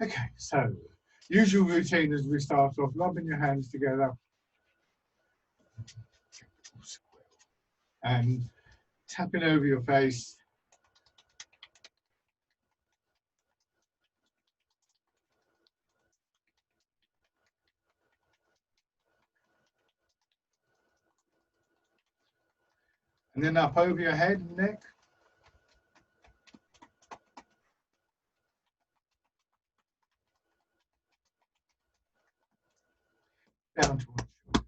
Okay, so usual routine as we start off, rubbing your hands together and tapping over your face. And then up over your head and neck. Down towards your shoulder.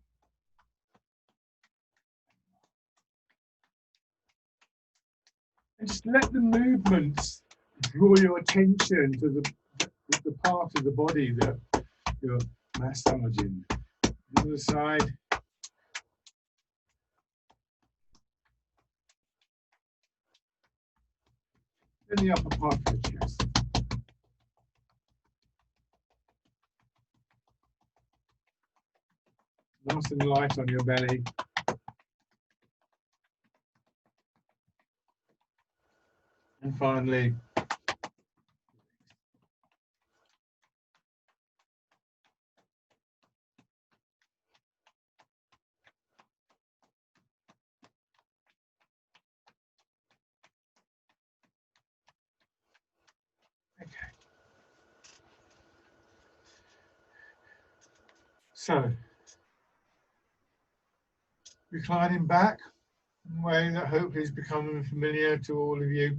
And just let the movements draw your attention to the part of the body that you're massaging. The other side. Then the upper part of the chest. Nice and light on your belly. And finally, okay. So, reclining back in a way that hopefully is becoming familiar to all of you.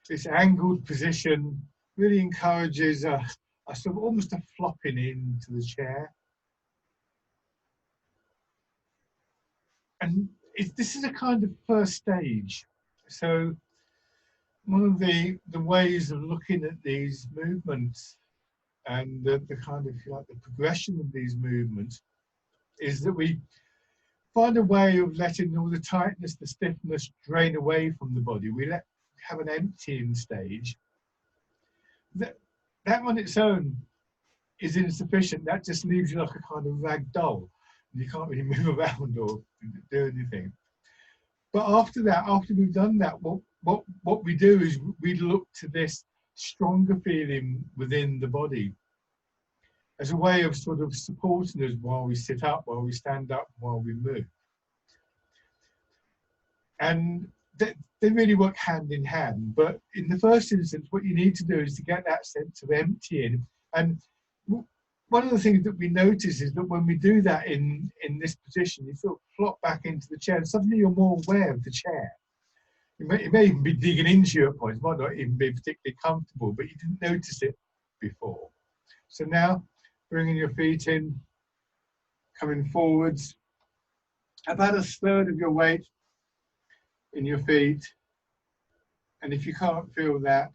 This angled position really encourages a sort of almost a flopping into the chair. And this is a kind of first stage. So one of the ways of looking at these movements and the kind of like the progression of these movements is that we find a way of letting all the tightness, the stiffness drain away from the body. We have an emptying stage. That on its own is insufficient. That just leaves you like a kind of rag doll. You can't really move around or do anything. But after that, after we've done that, what we do is we look to this stronger feeling within the body as a way of sort of supporting us while we sit up, while we stand up, while we move. And they really work hand in hand. But in the first instance, what you need to do is to get that sense of emptying. And one of the things that we notice is that when we do that in this position, you sort of flop back into the chair and suddenly you're more aware of the chair. It may even be digging into you at points, it might not even be particularly comfortable, but you didn't notice it before. So now, bringing your feet in, coming forwards, about a third of your weight in your feet. And if you can't feel that,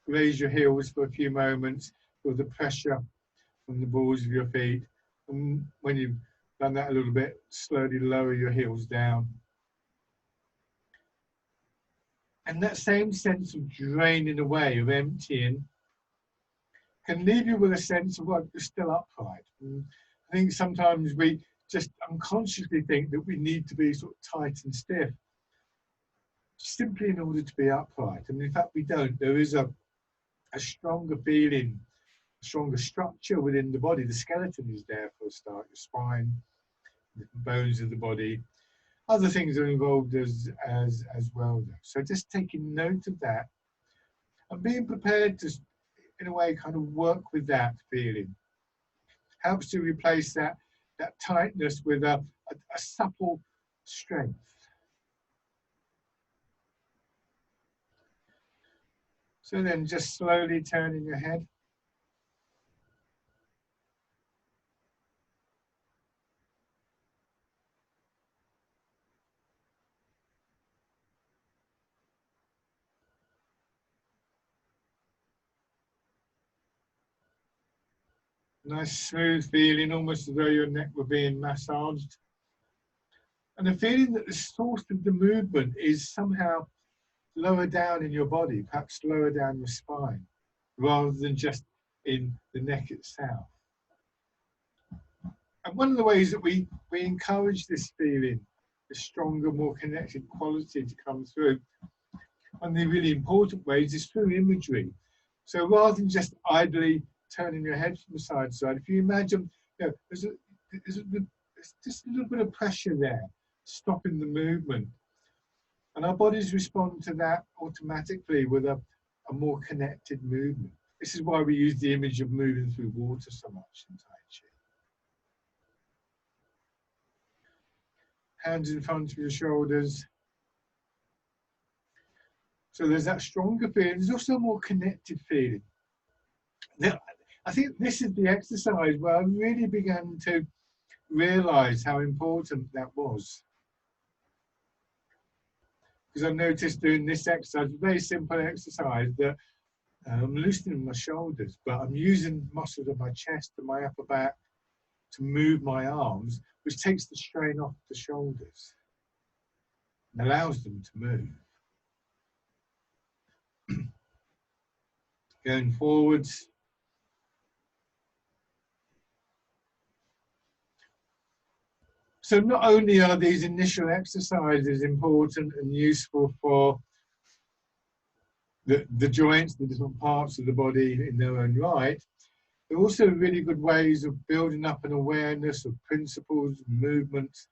raise your heels for a few moments, feel the pressure from the balls of your feet. And when you've done that a little bit, slowly lower your heels down. And that same sense of draining away, of emptying, can leave you with a sense of, well, you're still upright. And I think sometimes we just unconsciously think that we need to be sort of tight and stiff, simply in order to be upright. And in fact, we don't. There is a stronger feeling, a stronger structure within the body. The skeleton is there for a start, your spine, the bones of the body. Other things are involved as well, though. So just taking note of that and being prepared to, in a way, kind of work with that feeling helps to replace that tightness with a supple strength. So then just slowly turning your head. Nice smooth feeling, almost as though your neck were being massaged. And the feeling that the source of the movement is somehow lower down in your body, perhaps lower down your spine, rather than just in the neck itself. And one of the ways that we encourage this feeling, the stronger, more connected quality to come through, one of the really important ways is through imagery. So rather than just idly turning your head from side to side, if you imagine, there's just a little bit of pressure there, stopping the movement. And our bodies respond to that automatically with a more connected movement. This is why we use the image of moving through water so much in Tai Chi. Hands in front of your shoulders. So there's that stronger feeling. There's also a more connected feeling. Now, I think this is the exercise where I really began to realize how important that was. Because I noticed doing this exercise, a very simple exercise, that I'm loosening my shoulders, but I'm using muscles of my chest and my upper back to move my arms, which takes the strain off the shoulders and allows them to move. Going forwards. So not only are these initial exercises important and useful for the joints, the different parts of the body in their own right, they're also really good ways of building up an awareness of principles and movements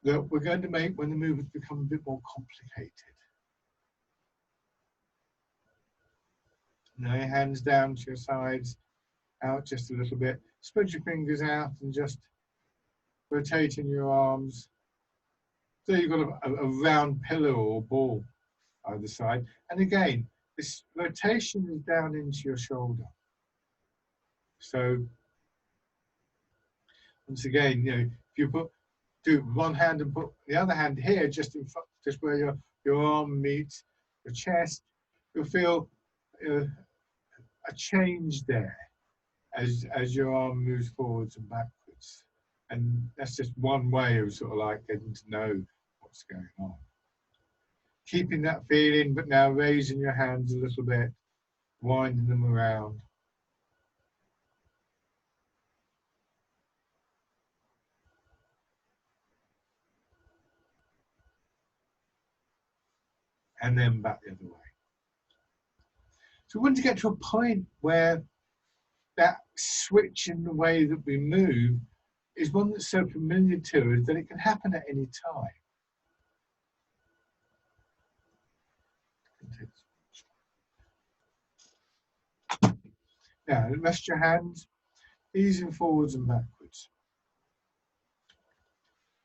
that we're going to make when the movements become a bit more complicated. Now your hands down to your sides, out just a little bit. Spread your fingers out and just rotating your arms. So you've got a round pillow or ball either side. And again, this rotation is down into your shoulder. So once again, if you do one hand and put the other hand here, just in front, just where your arm meets your chest, you'll feel a change there as your arm moves forwards and backwards. And that's just one way of sort of like getting to know what's going on. Keeping that feeling, but now raising your hands a little bit, winding them around. And then back the other way. So we want to get to a point where that switch in the way that we move is one that's so familiar to us that it can happen at any time. Now, rest your hands, easing forwards and backwards.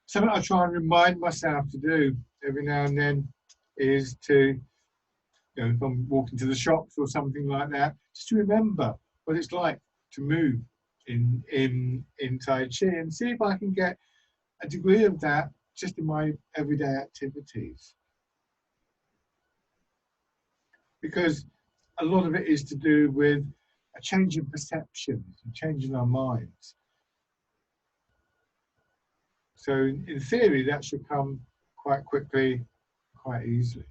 Something I try and remind myself to do every now and then is to, if I'm walking to the shops or something like that, just to remember what it's like to move in Tai Chi and see if I can get a degree of that just in my everyday activities. Because a lot of it is to do with a change in perceptions and change in our minds. So in theory, that should come quite quickly, quite easily.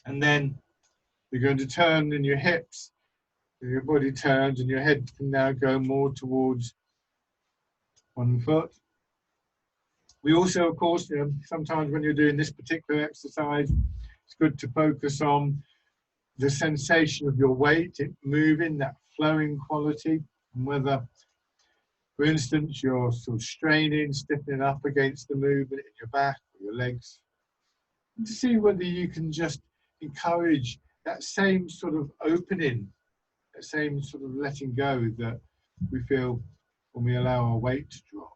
And then you're going to turn in your hips, your body turns and your head can now go more towards one foot. We also, of course, sometimes when you're doing this particular exercise, it's good to focus on the sensation of your weight, it moving, that flowing quality, and whether, for instance, you're sort of straining, stiffening up against the movement in your back or your legs, and to see whether you can just encourage that same sort of opening, that same sort of letting go that we feel when we allow our weight to drop.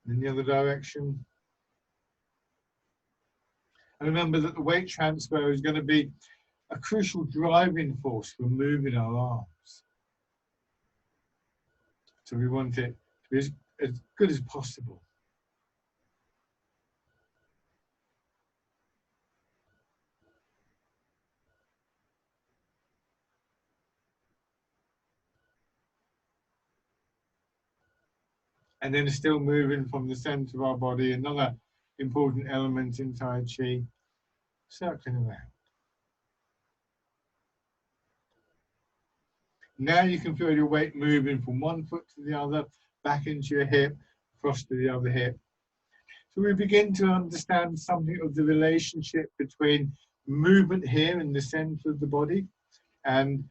In the other direction. And remember that the weight transfer is going to be a crucial driving force for moving our arms. So we want it to be as good as possible. And then still moving from the center of our body, another important element in Tai Chi, circling around. Now you can feel your weight moving from one foot to the other, back into your hip, across to the other hip. So we begin to understand something of the relationship between movement here in the center of the body and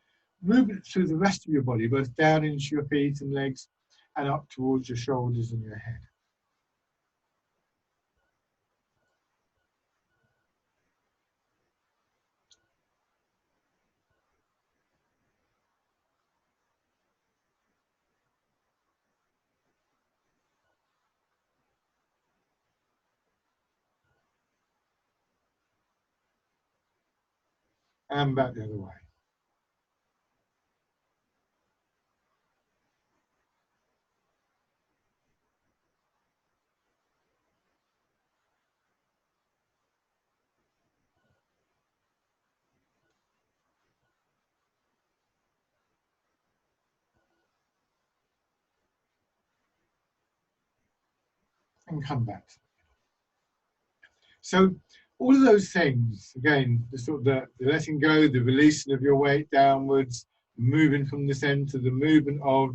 movement through the rest of your body, both down into your feet and legs and up towards your shoulders and your head. And back the other way. And come back. So all of those things, again, the sort of the letting go, the releasing of your weight downwards, moving from the center, the movement of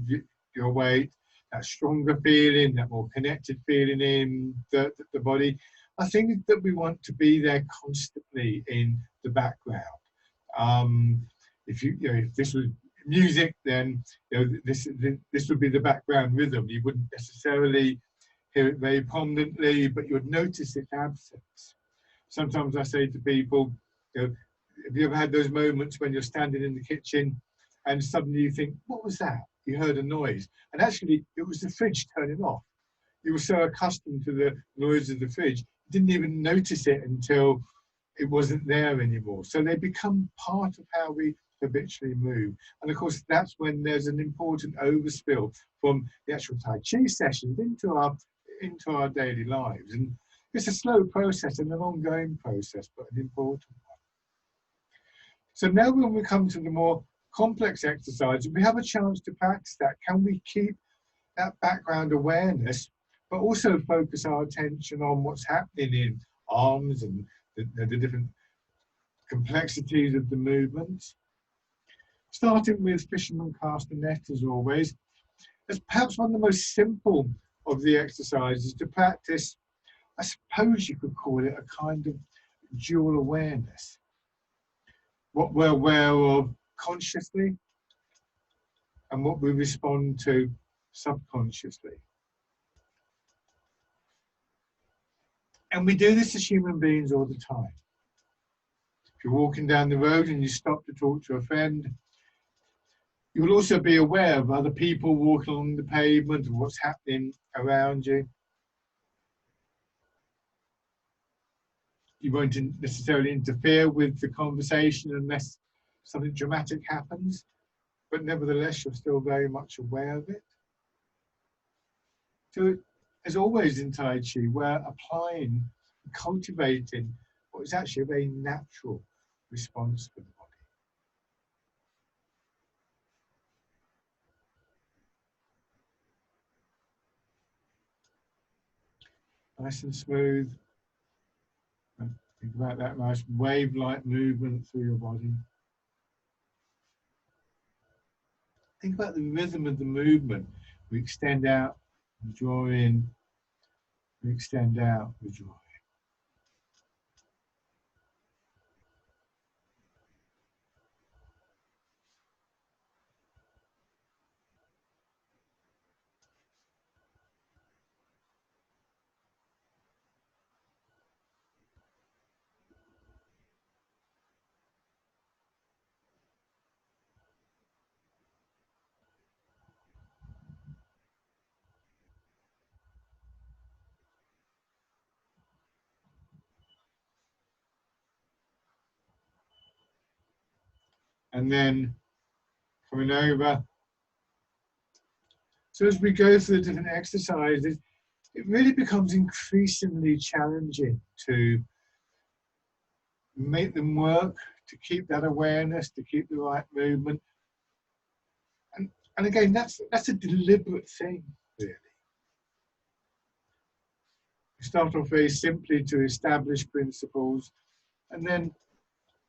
your weight, that stronger feeling, that more connected feeling in the body. I think that we want to be there constantly in the background. If if this was music, then this would be the background rhythm. You wouldn't necessarily hear it very prominently, but you would notice its absence. Sometimes I say to people, have you ever had those moments when you're standing in the kitchen and suddenly you think, what was that? You heard a noise. And actually, it was the fridge turning off. You were so accustomed to the noise of the fridge, you didn't even notice it until it wasn't there anymore. So they become part of how we habitually move. And of course, that's when there's an important overspill from the actual Tai Chi sessions into our daily lives. And it's a slow process and an ongoing process, but an important one. So now when we come to the more complex exercises, we have a chance to practice that. Can we keep that background awareness, but also focus our attention on what's happening in arms and the different complexities of the movements? Starting with fisherman cast a net, as always, as perhaps one of the most simple of the exercises to practice. I suppose you could call it a kind of dual awareness. What we're aware of consciously and what we respond to subconsciously. And we do this as human beings all the time. If you're walking down the road and you stop to talk to a friend, you will also be aware of other people walking along the pavement and what's happening around you. You won't necessarily interfere with the conversation unless something dramatic happens, but nevertheless, you're still very much aware of it. So, as always in Tai Chi, we're applying, cultivating what is actually a very natural response for the body. Nice and smooth. Think about that nice wave-like movement through your body. Think about the rhythm of the movement. We extend out, we draw in, we extend out, we draw in. And then coming over. So as we go through the different exercises, it really becomes increasingly challenging to make them work, to keep that awareness, to keep the right movement. And again, that's a deliberate thing, really. Start off very simply to establish principles and then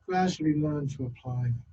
gradually learn to apply them.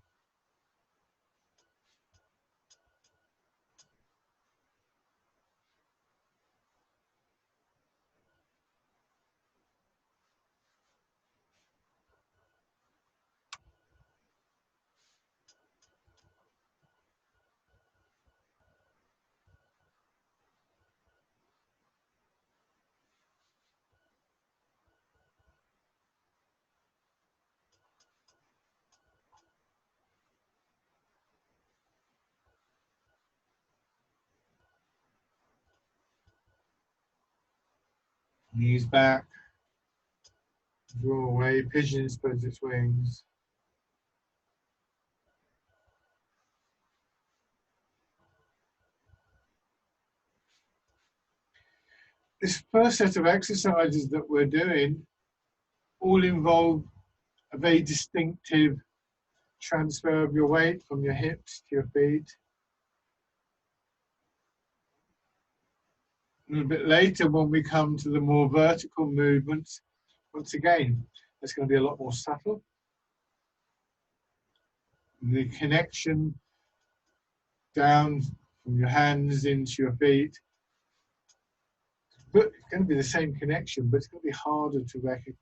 Knees back, draw away, pigeon spreads its wings. This first set of exercises that we're doing all involve a very distinctive transfer of your weight from your hips to your feet. A little bit later, when we come to the more vertical movements, once again, it's going to be a lot more subtle. The connection down from your hands into your feet, but it's going to be the same connection, but it's going to be harder to recognize.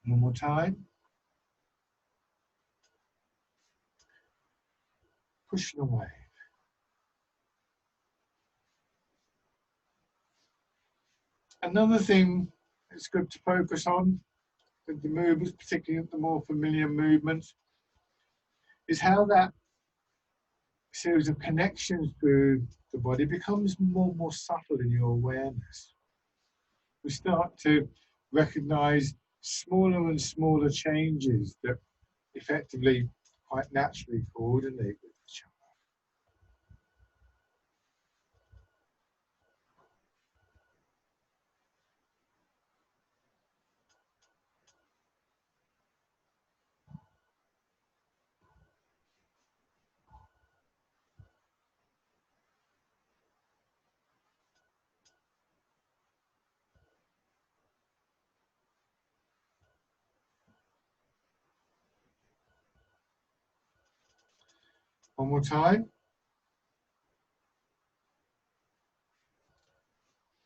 One more time. Pushing away. Another thing that's good to focus on with the movements, particularly the more familiar movements, is how that series of connections through the body becomes more and more subtle in your awareness. We start to recognize smaller and smaller changes that effectively quite naturally coordinate with each other. One more time.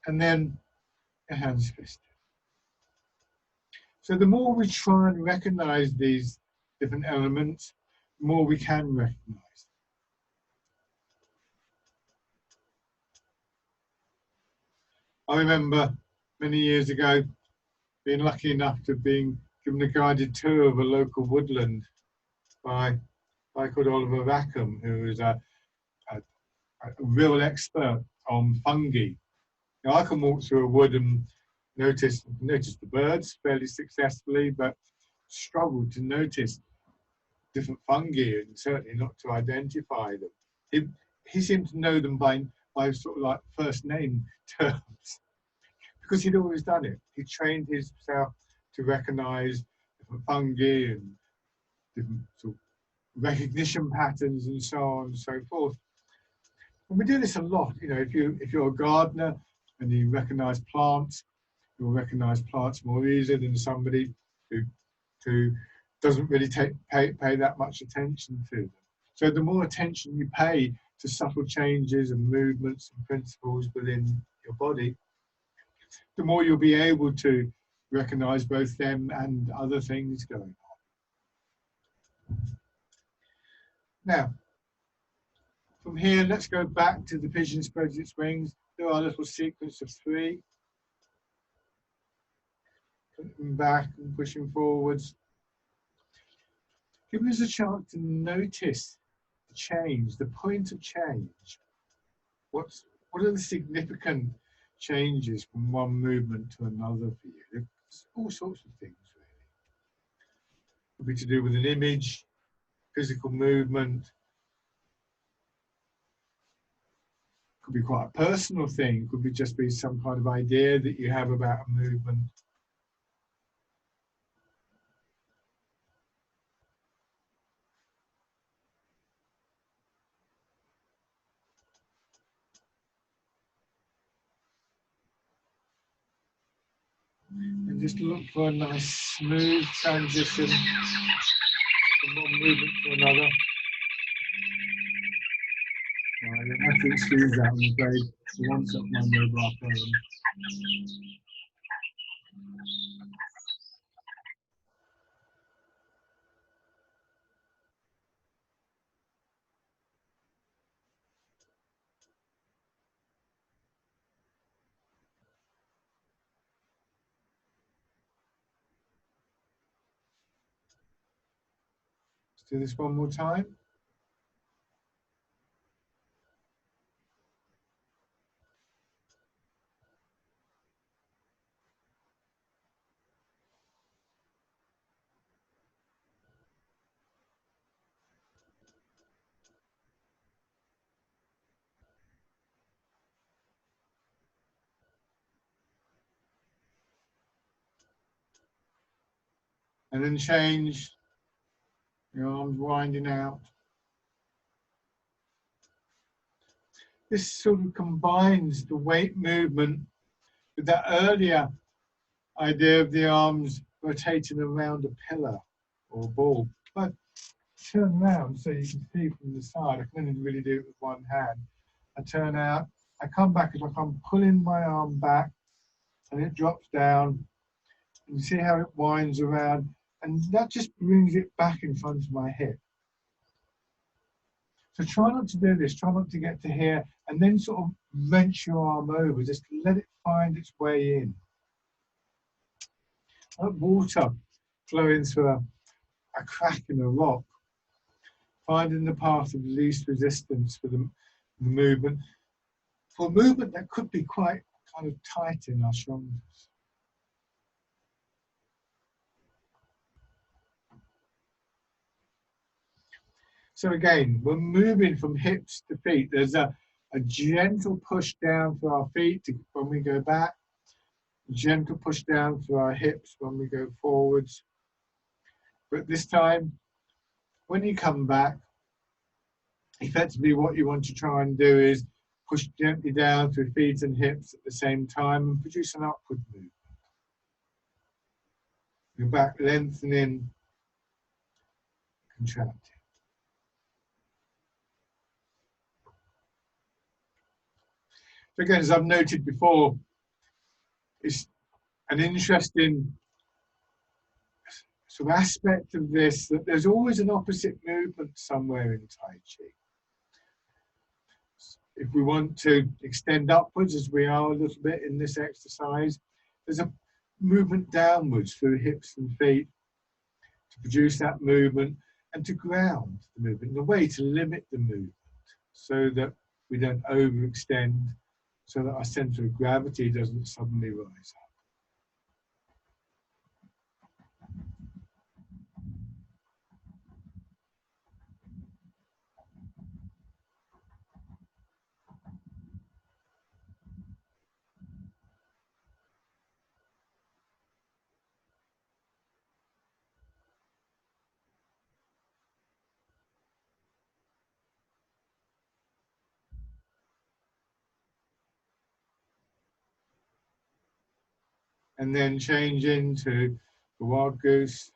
And then your hands fisted. So the more we try and recognize these different elements, the more we can recognize. I remember many years ago being lucky enough to being given a guided tour of a local woodland by a guy called Oliver Rackham, who is a real expert on fungi. Now, I can walk through a wood and notice the birds fairly successfully, but struggle to notice different fungi and certainly not to identify them. He seemed to know them by sort of like first name terms because he'd always done it. He trained himself to recognize different fungi and different sort of recognition patterns and so on and so forth. And we do this a lot. You know, if you're a gardener and you recognize plants, you'll recognize plants more easily than somebody who doesn't really pay that much attention to them. So the more attention you pay to subtle changes and movements and principles within your body, the more you'll be able to recognize both them and other things going on. Now, from here, let's go back to the pigeon spreads its wings. Do our little sequence of 3. Putting back and pushing forwards. Give us a chance to notice the change, the point of change. What are the significant changes from one movement to another for you? There's all sorts of things, really. It could be to do with an image, physical movement. Could be quite a personal thing. Could be just be some kind of idea that you have about a movement. And just look for a nice smooth transition from one movement to another. I have to excuse that, I'm afraid. It wants up my mobile phone. Let's do this one more time. And then change your arms winding out. This sort of combines the weight movement with that earlier idea of the arms rotating around a pillar or a ball. But turn around so you can see from the side. I can only really do it with one hand. I turn out, I come back as like I'm pulling my arm back and it drops down. And you see how it winds around, and that just brings it back in front of my hip. So try not to do this, try not to get to here, and then sort of wrench your arm over, just let it find its way in. Like water flowing through a crack in a rock, finding the path of least resistance for the movement, for a movement that could be quite kind of tight in our shoulders. So again, we're moving from hips to feet. There's a gentle push down for our feet when we go back, a gentle push down for our hips when we go forwards. But this time, when you come back, effectively what you want to try and do is push gently down through feet and hips at the same time and produce an upward movement. Your back lengthening, contracting. So again, as I've noted before, it's an interesting sort of aspect of this that there's always an opposite movement somewhere in Tai Chi. If we want to extend upwards, as we are a little bit in this exercise, there's a movement downwards through hips and feet to produce that movement and to ground the movement, in a way to limit the movement so that we don't overextend, so that our center of gravity doesn't suddenly rise up. And then change into the wild goose.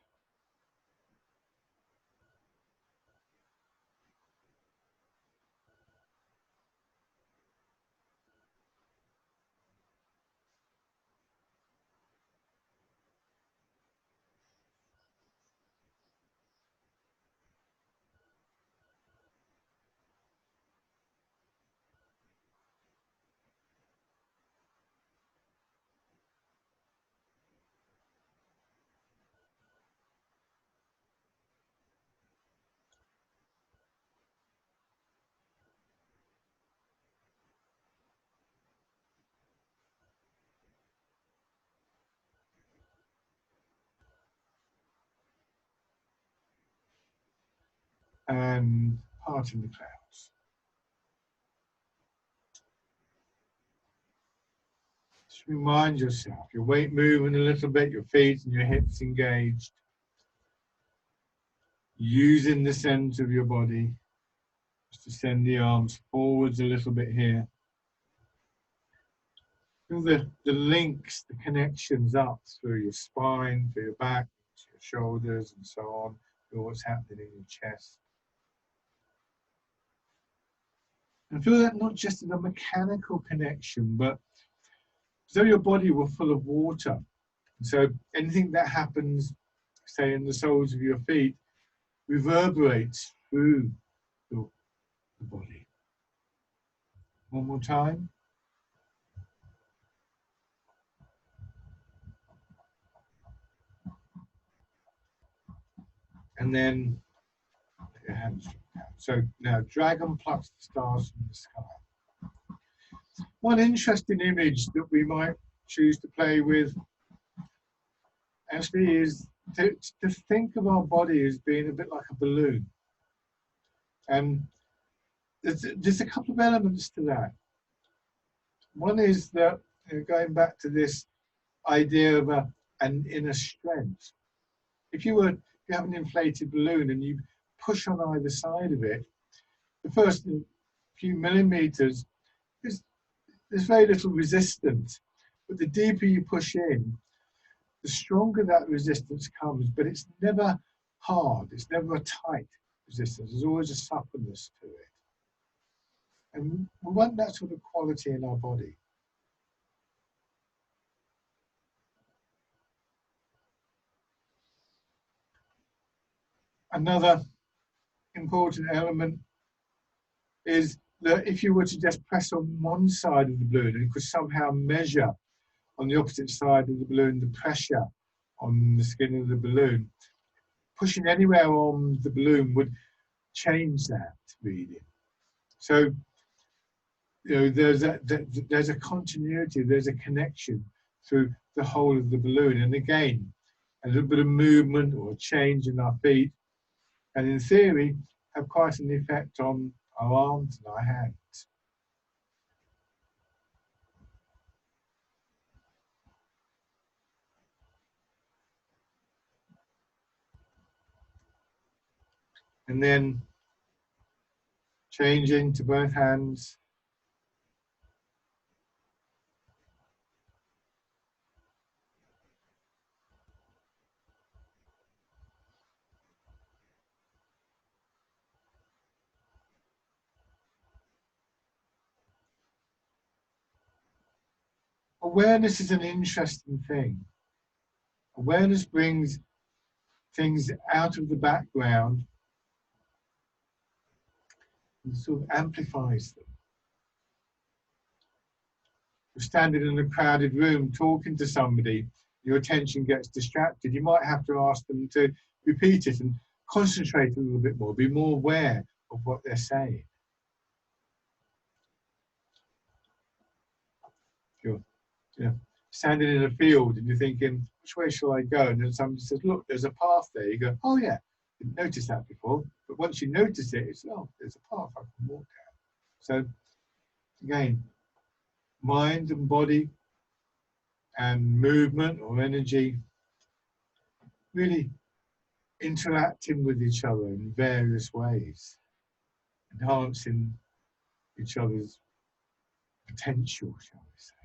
and parting the clouds. Just remind yourself, your weight moving a little bit, your feet and your hips engaged. Using the center of your body, just to send the arms forwards a little bit here. Feel the links, the connections up through your spine, through your back, to your shoulders and so on. Feel what's happening in your chest. And feel that not just as a mechanical connection, but as though your body were full of water. And so anything that happens, say in the soles of your feet, reverberates through the body. One more time. And then your hands down. So now dragon plucks the stars from the sky. One interesting image that we might choose to play with actually is to think of our body as being a bit like a balloon. And there's a couple of elements to that. One is that, going back to this idea of an inner strength. If you have an inflated balloon and you push on either side of it, the first few millimeters, there's very little resistance. But the deeper you push in, the stronger that resistance comes. But it's never hard. It's never a tight resistance. There's always a suppleness to it. And we want that sort of quality in our body. Another important element is that if you were to just press on one side of the balloon and could somehow measure on the opposite side of the balloon the pressure on the skin of the balloon, pushing anywhere on the balloon would change that reading. So, there's a continuity, there's a connection through the whole of the balloon. And again, a little bit of movement or change in our feet, and in theory, have quite an effect on our arms and our hands. And then changing to both hands. Awareness is an interesting thing. Awareness brings things out of the background and sort of amplifies them. You're standing in a crowded room talking to somebody, your attention gets distracted. You might have to ask them to repeat it and concentrate a little bit more, be more aware of what they're saying. You're standing in a field and you're thinking, which way shall I go? And then somebody says, look, there's a path there. You go, oh yeah, didn't notice that before. But once you notice it, it's, oh, there's a path I can walk down. So again, mind and body and movement or energy really interacting with each other in various ways, enhancing each other's potential, shall we say.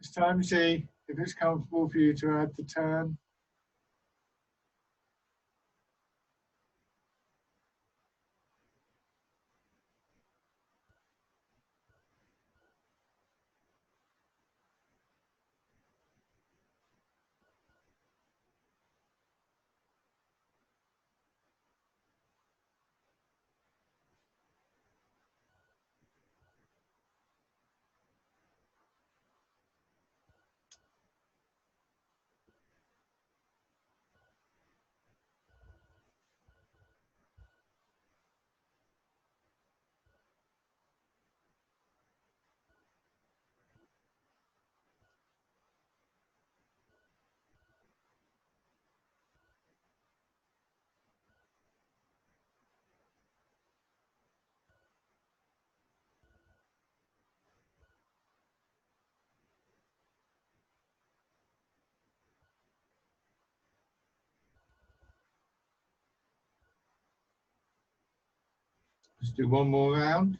It's time to see if it's comfortable for you to add the turn. Let's do one more round.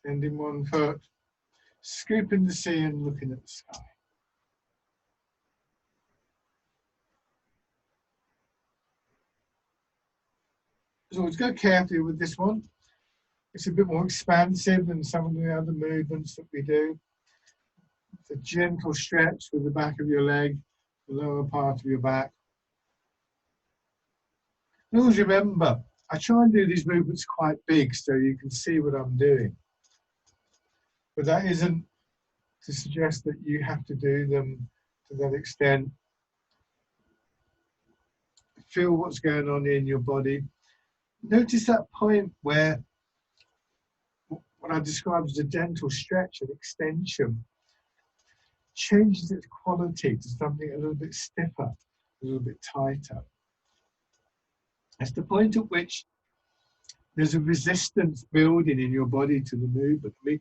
Extending one foot, scooping the sea and looking at the sky. So let's go carefully with this one. It's a bit more expansive than some of the other movements that we do. It's a gentle stretch with the back of your leg, the lower part of your back. And always remember, I try and do these movements quite big so you can see what I'm doing. But that isn't to suggest that you have to do them to that extent. Feel what's going on in your body. Notice that point where what I described as a gentle stretch and extension changes its quality to something a little bit stiffer, a little bit tighter. It's the point at which there's a resistance building in your body to the movement. I mean,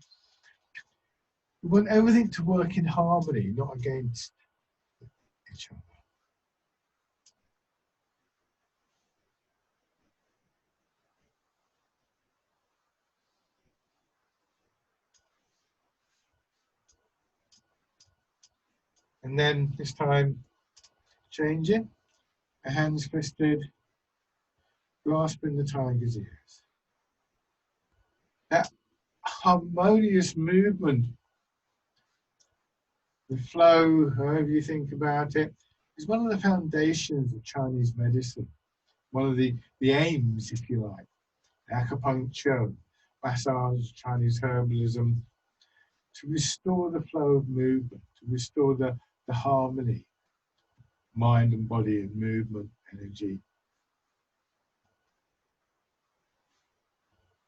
you want everything to work in harmony, not against each other. And then this time, changing, hands fisted, grasping the tiger's ears. That harmonious movement, the flow, however you think about it, is one of the foundations of Chinese medicine. One of the aims, if you like, acupuncture, massage, Chinese herbalism, to restore the flow of movement, to restore the harmony, mind and body and movement, energy,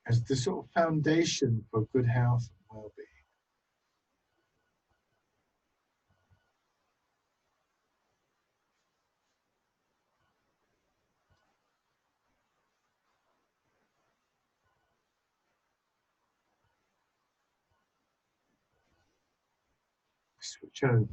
as the sort of foundation for good health and well-being. Switch over.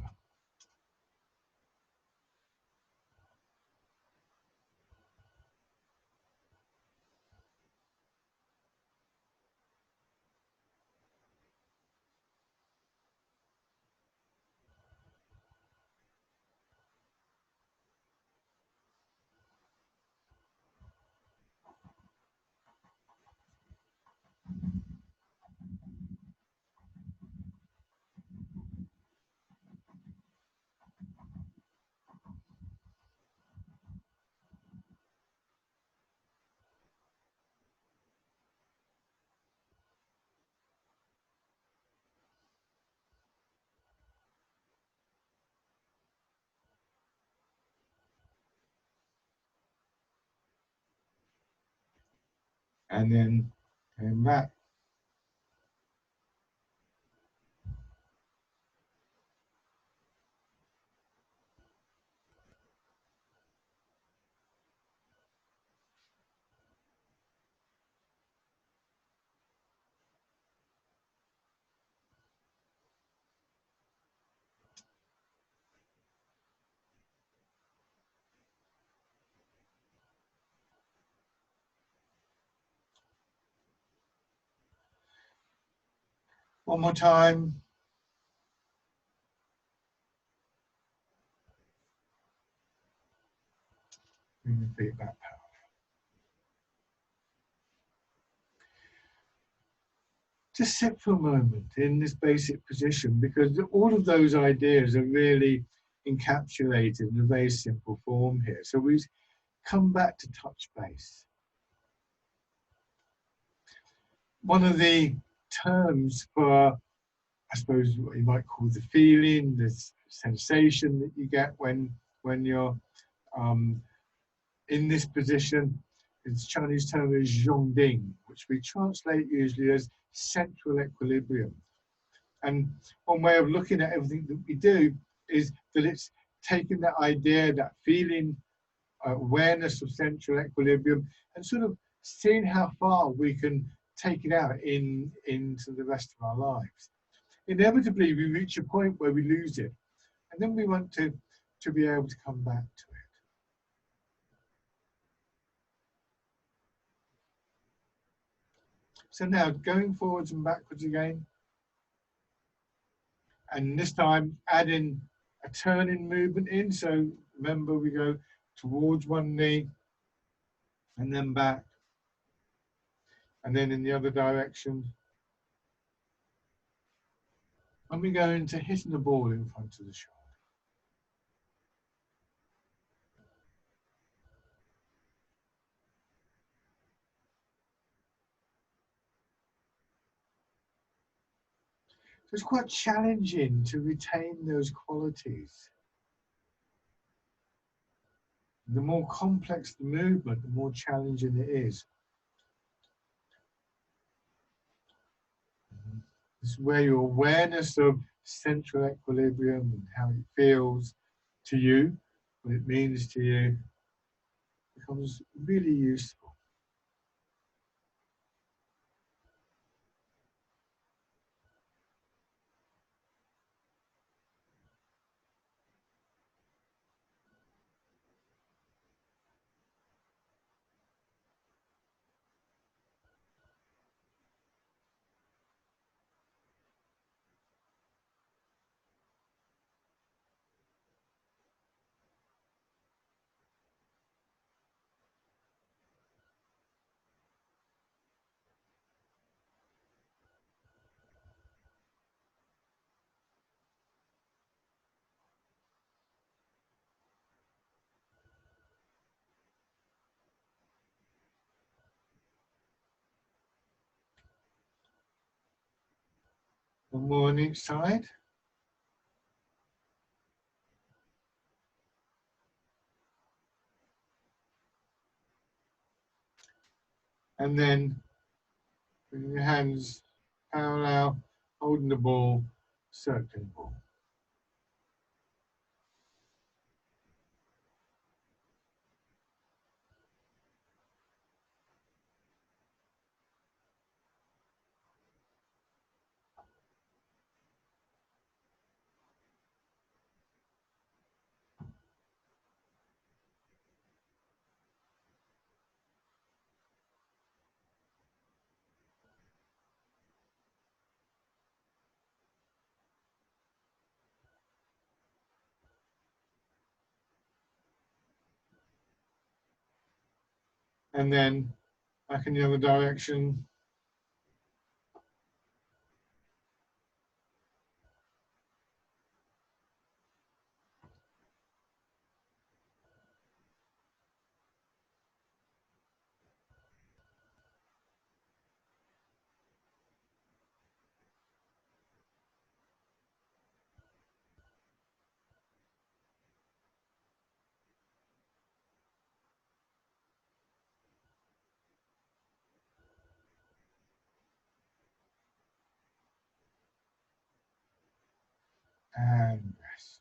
And then came back. One more time. Bring the feet back. Just sit for a moment in this basic position, because all of those ideas are really encapsulated in a very simple form here. So we come back to touch base. One of the terms for, I suppose, what you might call the feeling, the sensation that you get when you're in this position, the Chinese term is zhongding, which we translate usually as central equilibrium. And one way of looking at everything that we do is that it's taking that idea, that feeling, awareness of central equilibrium, and sort of seeing how far we can take it out into the rest of our lives. Inevitably, we reach a point where we lose it, and then we want to be able to come back to it. So now going forwards and backwards again, and this time adding a turning movement in. So remember, we go towards one knee and then back, and then in the other direction. And we go into hitting the ball in front of the shoulder. So it's quite challenging to retain those qualities. The more complex the movement, the more challenging it is. This is where your awareness of central equilibrium and how it feels to you, what it means to you, becomes really useful. One more on each side. And then bring your hands parallel, holding the ball, circling the ball. And then back in the other direction. And rest.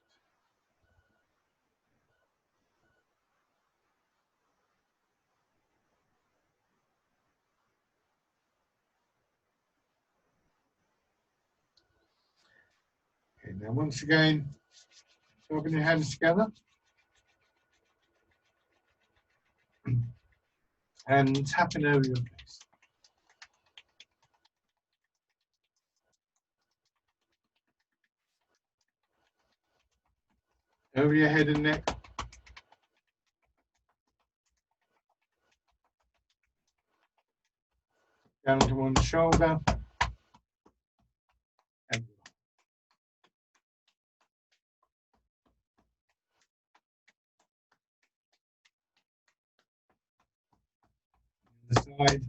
Okay, now once again, open your hands together. And tapping over your face. Over your head and neck. Down to one shoulder. And the side.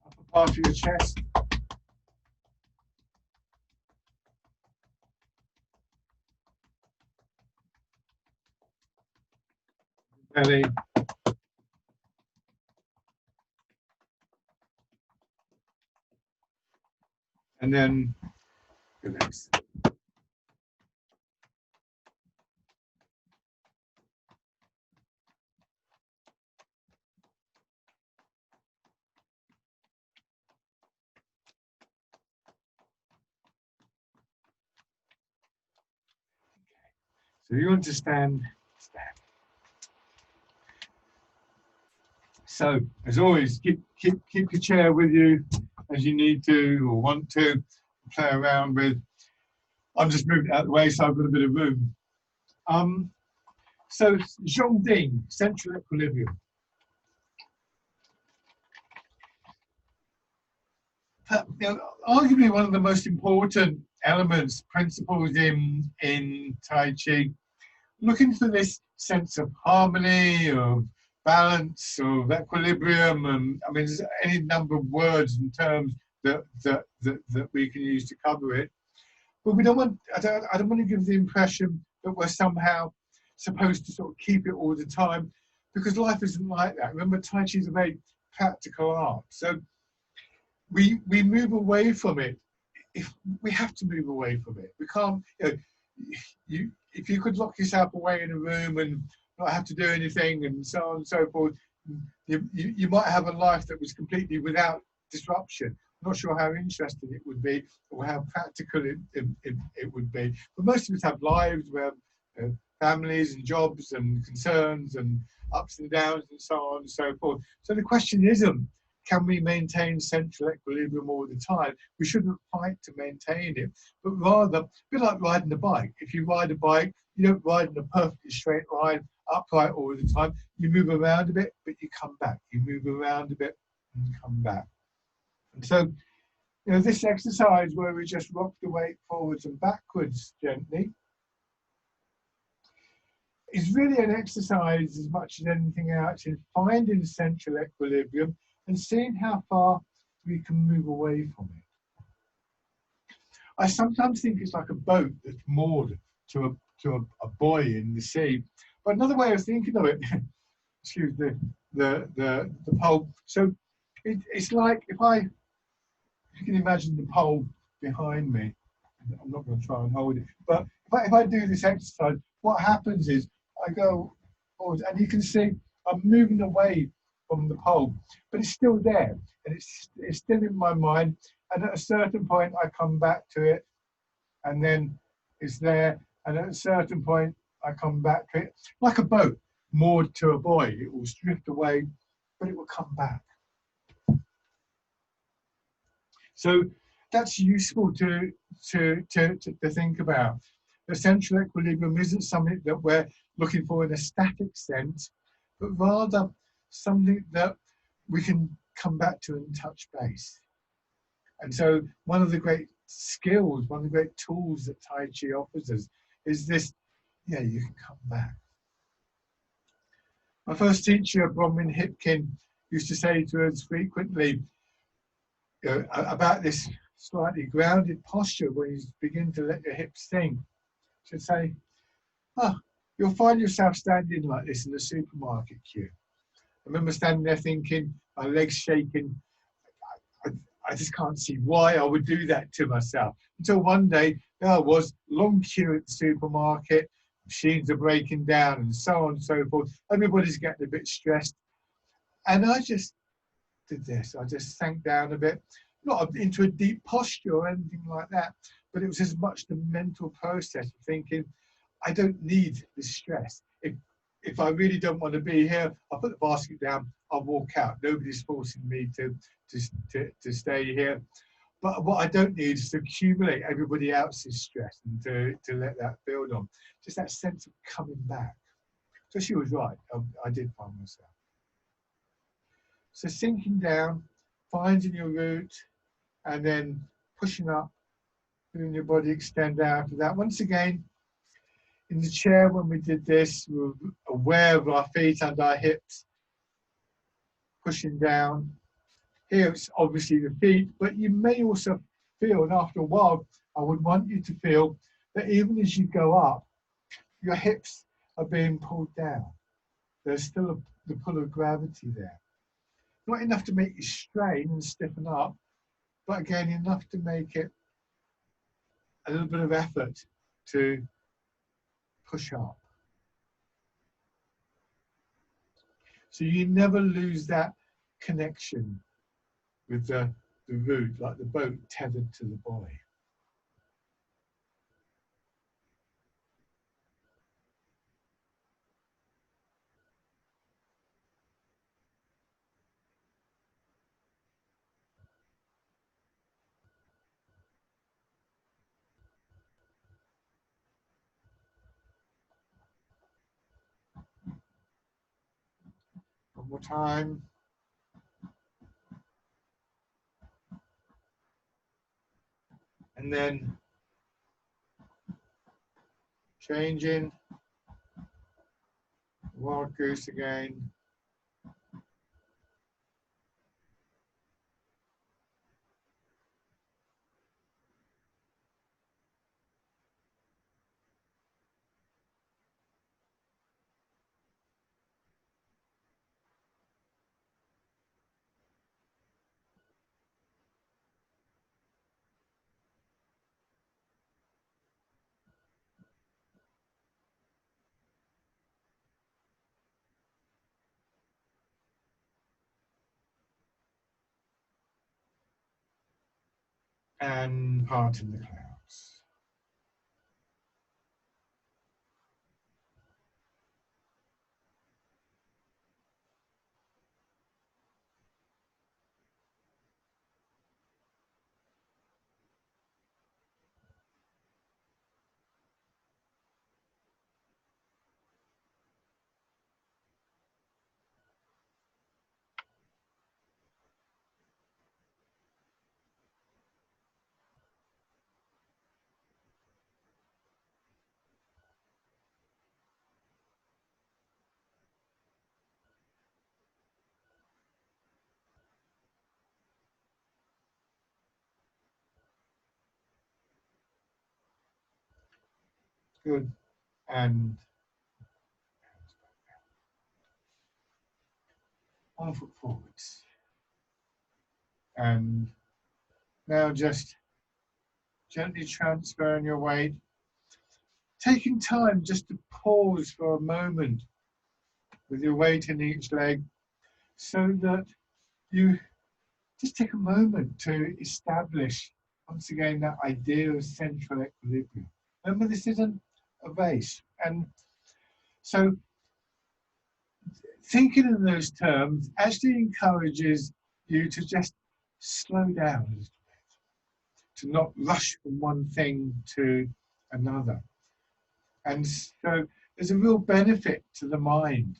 Upper part of your chest. belly, and then the legs. So you understand, stand. So as always, keep your chair with you as you need to or want to play around with. I'm just moving out of the way so I've got a bit of room. So Zhongding, central equilibrium. Arguably one of the most important elements, principles in Tai Chi, looking for this sense of harmony, of balance, of equilibrium, and I mean, there's any number of words and terms that we can use to cover it. But we don't want, I don't want to give the impression that we're somehow supposed to sort of keep it all the time, because life isn't like that. Remember, Tai Chi is a very practical art. So we move away from it. If we have to move away from it, we can't, if you could lock yourself away in a room and not have to do anything and so on and so forth, you might have a life that was completely without disruption. I'm not sure how interesting it would be or how practical it would be. But most of us have lives, we have families and jobs and concerns and ups and downs and so on and so forth. So the question isn't, can we maintain central equilibrium all the time? We shouldn't fight to maintain it, but rather, a bit like riding a bike. If you ride a bike, you don't ride in a perfectly straight line, upright all the time. You move around a bit, but you come back. You move around a bit and come back. And so, this exercise where we just rock the weight forwards and backwards gently is really an exercise as much as anything else in finding central equilibrium and seeing how far we can move away from it. I sometimes think it's like a boat that's moored to a buoy in the sea. But another way of thinking of it, excuse the pole. So it's like if you can imagine the pole behind me. I'm not going to try and hold it, but if I do this exercise, what happens is I go forward, and you can see I'm moving away from the pole, but it's still there, and it's still in my mind. And at a certain point, I come back to it, and then it's there. And at a certain point, I come back to it, like a boat moored to a buoy. It will drift away, but it will come back. So that's useful to think about. The central equilibrium isn't something that we're looking for in a static sense, but rather something that we can come back to and touch base. And so one of the great skills, one of the great tools that Tai Chi offers us is this, you can come back. My first teacher, Bronwyn Hipkin, used to say to us frequently about this slightly grounded posture where you begin to let your hips sink. She'd say, you'll find yourself standing like this in the supermarket queue. I remember standing there thinking, my legs shaking, I just can't see why I would do that to myself. Until one day, there I was, long queue at the supermarket, machines are breaking down and so on and so forth. Everybody's getting a bit stressed. And I just did this. I just sank down a bit, not into a deep posture or anything like that, but it was as much the mental process of thinking, I don't need this stress. If I really don't want to be here, I'll put the basket down, I'll walk out. Nobody's forcing me to stay here. But what I don't need is to accumulate everybody else's stress and to let that build on. Just that sense of coming back. So she was right, I did find myself. So sinking down, finding your root, and then pushing up, feeling your body extend out after that. Once again, in the chair when we did this, we were aware of our feet and our hips, pushing down. Here it's obviously the feet, but you may also feel, and after a while, I would want you to feel that even as you go up, your hips are being pulled down. there's still the pull of gravity there. Not enough to make you strain and stiffen up, but again, enough to make it a little bit of effort to push up. So you never lose that connection with the root, like the boat tethered to the buoy. One more time. And then changing, wild goose again. And part in the clouds. Good. And 1 foot forwards. And now just gently transferring your weight, taking time just to pause for a moment with your weight in each leg so that you just take a moment to establish once again that idea of central equilibrium. Remember, this isn't a race. And so thinking in those terms actually encourages you to just slow down a little bit, to not rush from one thing to another. And so there's a real benefit to the mind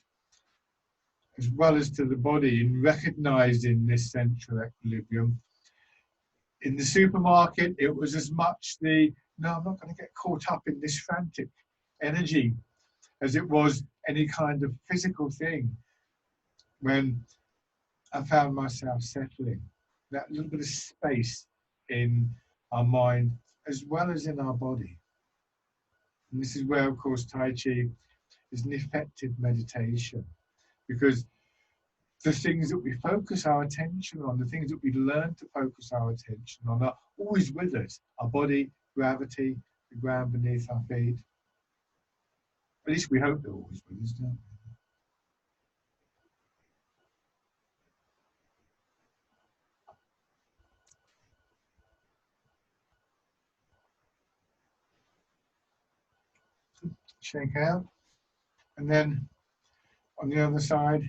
as well as to the body in recognizing this central equilibrium. In the supermarket, it was as much the, no, I'm not going to get caught up in this frantic energy as it was any kind of physical thing. When I found myself settling, that little bit of space in our mind as well as in our body. And this is where, of course, Tai Chi is an effective meditation, because the things that we focus our attention on, the things that we learn to focus our attention on, are always with us. Our body, gravity, the ground beneath our feet. At least we hope they're always with us, don't we? Shake out. And then on the other side,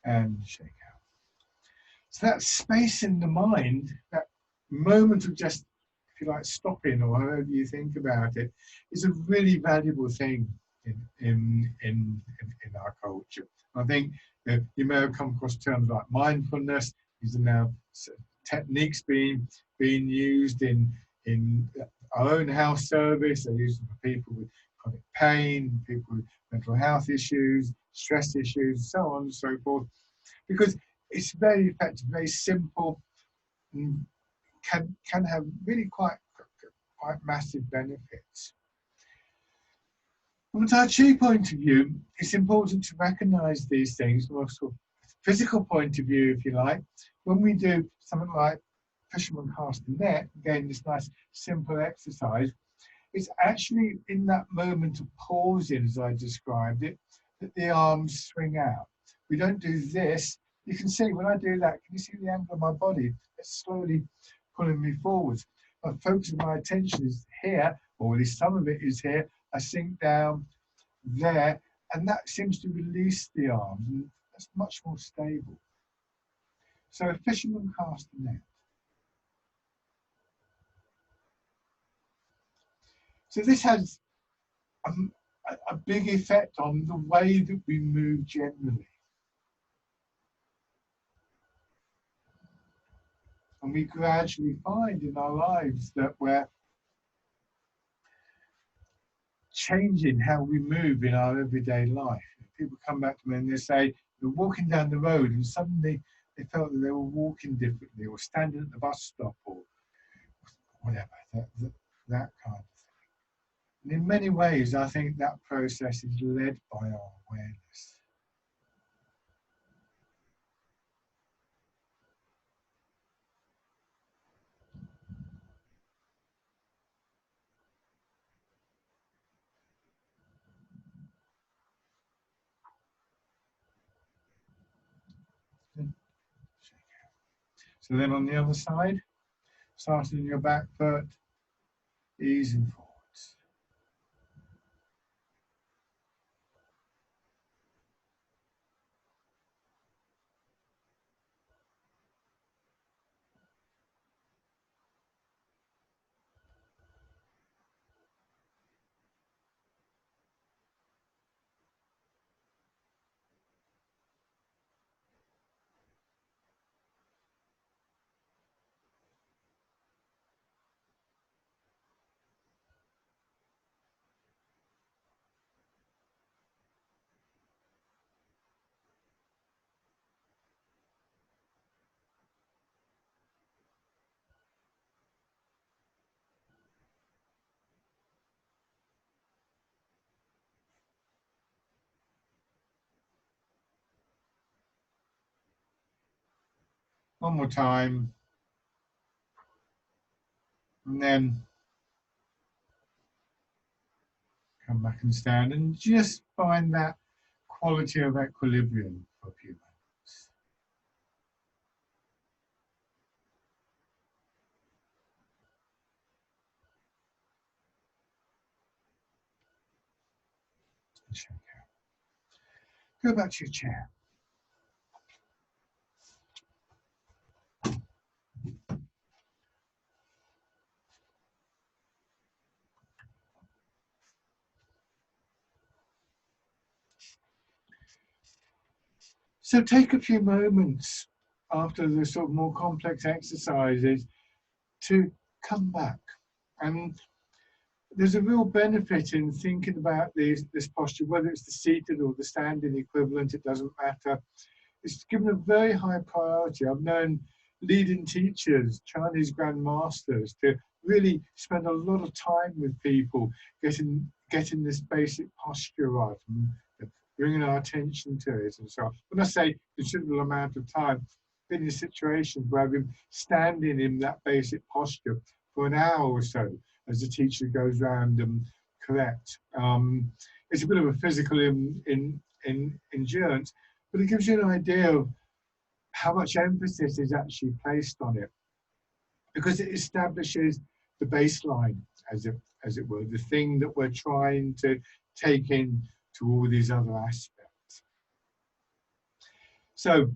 and shake out. So that space in the mind, that moment of just, if you like, stopping, or however you think about it, is a really valuable thing in our culture. I think you may have come across terms like mindfulness. These are now techniques being used in our own health service. They're used for people with chronic pain, people with mental health issues, stress issues, so on and so forth, because it's very effective, very simple, and can have really quite massive benefits. From a Tai Chi point of view, it's important to recognize these things from a sort of physical point of view, if you like. When we do something like fisherman cast the net, again, this nice simple exercise, it's actually in that moment of pausing, as I described it, that the arms swing out. We don't do this. You can see when I do that, can you see the angle of my body? It's slowly pulling me forwards. My focus of my attention is here, or at least some of it is here. I sink down there, and that seems to release the arms, and that's much more stable. So a fisherman cast the net. So this has a big effect on the way that we move generally. And we gradually find in our lives that we're changing how we move in our everyday life. People come back to me and they say they're walking down the road and suddenly they felt that they were walking differently, or standing at the bus stop, or whatever, that kind of thing. And in many ways, I think that process is led by our awareness. So then on the other side, starting in your back foot, easing forwards. One more time. And then come back and stand, and just find that quality of equilibrium for a few moments. Go back to your chair. So take a few moments after the sort of more complex exercises to come back. And there's a real benefit in thinking about this posture, whether it's the seated or the standing equivalent, it doesn't matter. It's given a very high priority. I've known leading teachers, Chinese grandmasters, to really spend a lot of time with people getting this basic posture right, and bringing our attention to it and so on. When I say considerable amount of time, been in situations where I've been standing in that basic posture for an hour or so as the teacher goes around and corrects. It's a bit of a physical endurance, but it gives you an idea of how much emphasis is actually placed on it, because it establishes the baseline, as it were, the thing that we're trying to take in to all these other aspects. So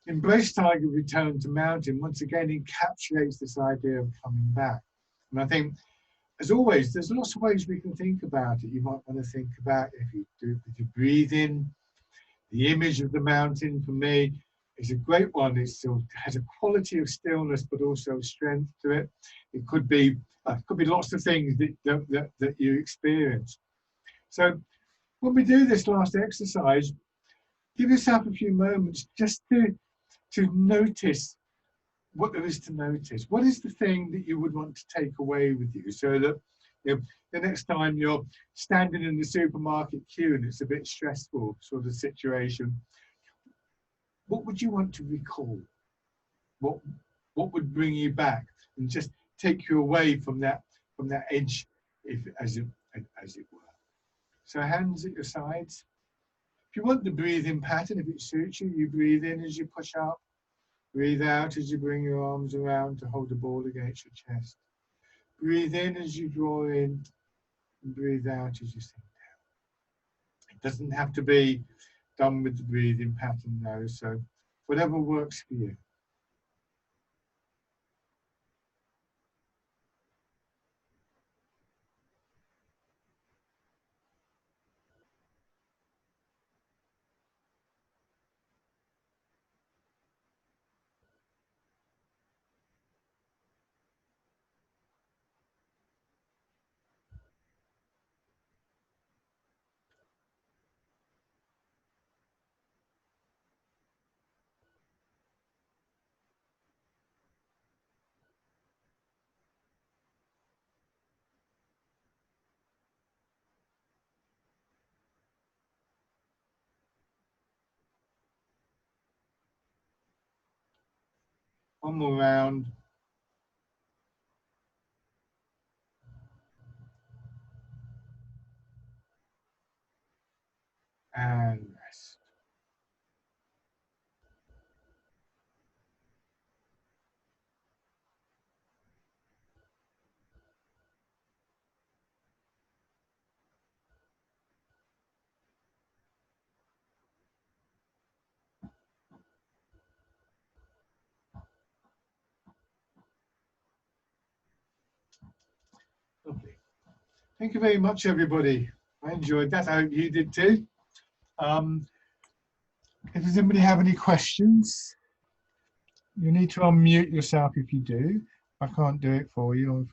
Embrace Tiger, Return to Mountain once again encapsulates this idea of coming back. And I think, as always, there's lots of ways we can think about it. You might want to think about, if you breathe in, the image of the mountain for me is a great one. It still has a quality of stillness, but also strength to it. It could be lots of things that you experience. So when we do this last exercise, give yourself a few moments just to notice what there is to notice. What is the thing that you would want to take away with you, so that the next time you're standing in the supermarket queue and it's a bit stressful sort of situation, what would you want to recall? What would bring you back and just take you away from that edge, as it were? So hands at your sides. If you want the breathing pattern, if it suits you, you breathe in as you push up. Breathe out as you bring your arms around to hold the ball against your chest. Breathe in as you draw in, and breathe out as you sink down. It doesn't have to be done with the breathing pattern though, so whatever works for you. One more round. And rest. Lovely. Thank you very much, everybody. I enjoyed that. I hope you did too. If does anybody have any questions, you need to unmute yourself if you do. I can't do it for you.